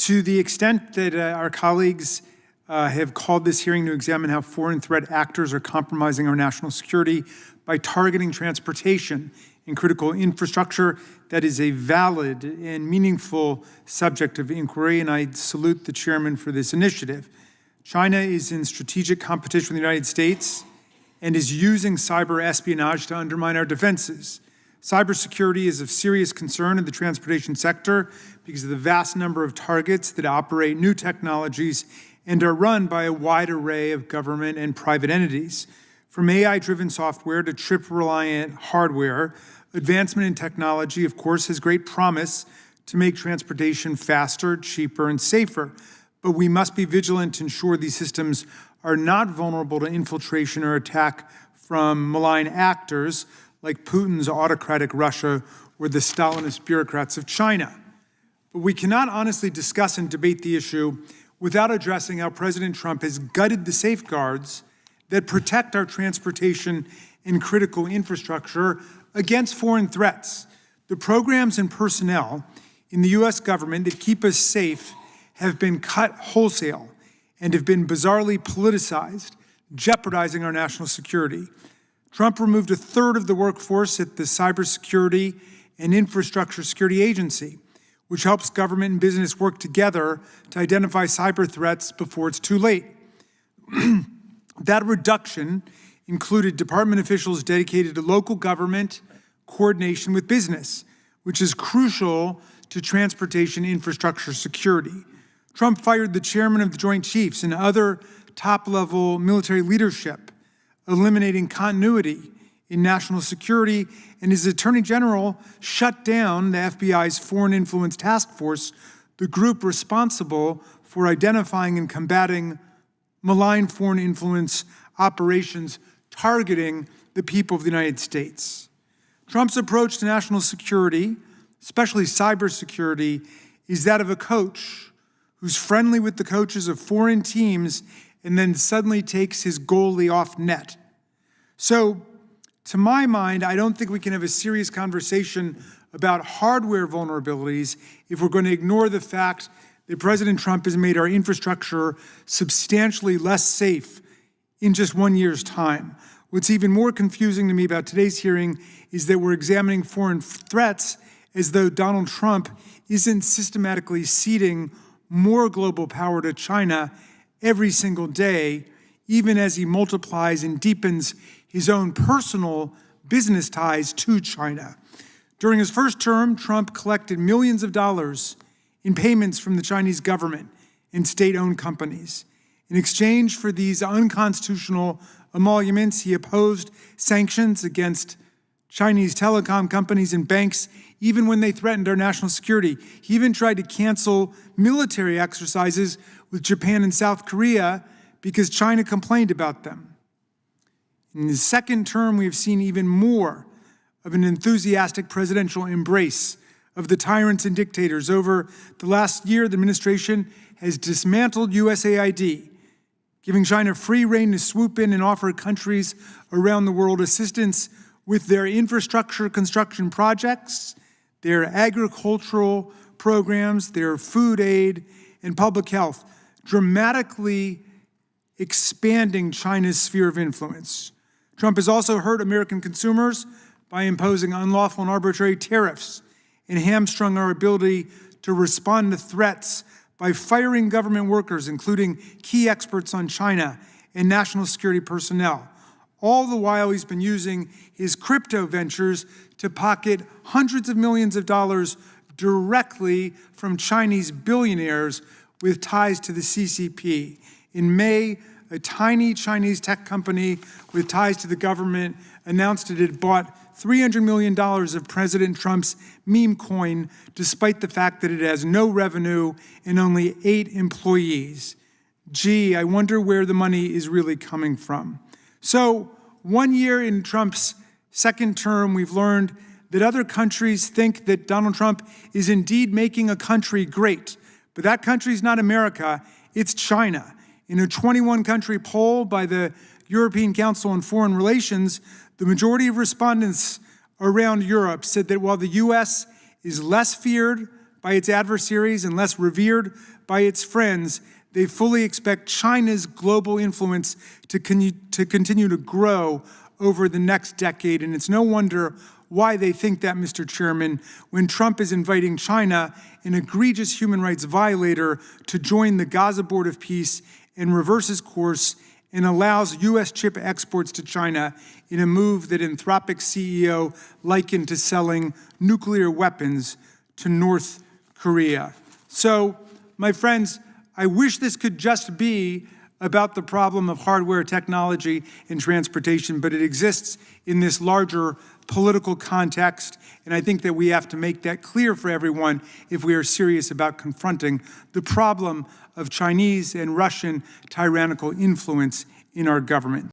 To the extent that our colleagues have called this hearing to examine how foreign threat actors are compromising our national security by targeting transportation and critical infrastructure, that is a valid and meaningful subject of inquiry, and I salute the chairman for this initiative. China is in strategic competition with the United States and is using cyber espionage to undermine our defenses. Cybersecurity is of serious concern in the transportation sector because of the vast number of targets that operate new technologies and are run by a wide array of government and private entities. From AI-driven software to chip-reliant hardware, advancement in technology, of course, has great promise to make transportation faster, cheaper, and safer. But we must be vigilant to ensure these systems are not vulnerable to infiltration or attack from malign actors like Putin's autocratic Russia or the Stalinist bureaucrats of China. But we cannot honestly discuss and debate the issue without addressing how President Trump has gutted the safeguards that protect our transportation and critical infrastructure against foreign threats. The programs and personnel in the U.S. government that keep us safe have been cut wholesale and have been bizarrely politicized, jeopardizing our national security. Trump removed a third of the workforce at the Cybersecurity and Infrastructure Security Agency, which helps government and business work together to identify cyber threats before it's too late. That reduction included department officials dedicated to local government coordination with business, which is crucial to transportation infrastructure security. Trump fired the chairman of the Joint Chiefs and other top-level military leadership, eliminating continuity in national security, and his Attorney General shut down the FBI's Foreign Influence Task Force, the group responsible for identifying and combating malign foreign influence operations targeting the people of the United States. Trump's approach to national security, especially cybersecurity, is that of a coach who's friendly with the coaches of foreign teams and then suddenly takes his goalie off net. So, to my mind, I don't think we can have a serious conversation about hardware vulnerabilities if we're going to ignore the fact that President Trump has made our infrastructure substantially less safe in just 1 year's time. What's even more confusing to me about today's hearing is that we're examining foreign threats as though Donald Trump isn't systematically ceding more global power to China every single day, even as he multiplies and deepens his own personal business ties to China. During his first term, Trump collected millions of dollars in payments from the Chinese government and state-owned companies. In exchange for these unconstitutional emoluments, he opposed sanctions against Chinese telecom companies and banks, even when they threatened our national security. He even tried to cancel military exercises with Japan and South Korea because China complained about them. In his second term, we have seen even more of an enthusiastic presidential embrace of the tyrants and dictators. Over the last year, the administration has dismantled USAID, giving China free rein to swoop in and offer countries around the world assistance with their infrastructure construction projects, their agricultural programs, their food aid, and public health, dramatically expanding China's sphere of influence. Trump has also hurt American consumers by imposing unlawful and arbitrary tariffs and hamstrung our ability to respond to threats by firing government workers, including key experts on China and national security personnel. All the while, he's been using his crypto ventures to pocket hundreds of millions of dollars directly from Chinese billionaires with ties to the CCP. In May, a tiny Chinese tech company with ties to the government announced it had bought $300 million of President Trump's meme coin, despite the fact that it has no revenue and only 8 employees. Gee, I wonder where the money is really coming from. So, 1 year in Trump's second term, we've learned that other countries think that Donald Trump is indeed making a country great. But that country is not America, it's China. In a 21-country poll by the European Council on Foreign Relations, the majority of respondents around Europe said that while the U.S. is less feared by its adversaries and less revered by its friends, they fully expect China's global influence to continue to grow over the next decade. And it's no wonder why they think that, Mr. Chairman, when Trump is inviting China, an egregious human rights violator, to join the Gaza Board of Peace and reverses course and allows U.S. chip exports to China in a move that Anthropic's CEO likened to selling nuclear weapons to North Korea. So, my friends, I wish this could just be about the problem of hardware, technology, and transportation, but it exists in this larger political context, and I think that we have to make that clear for everyone if we are serious about confronting the problem of Chinese and Russian tyrannical influence in our government.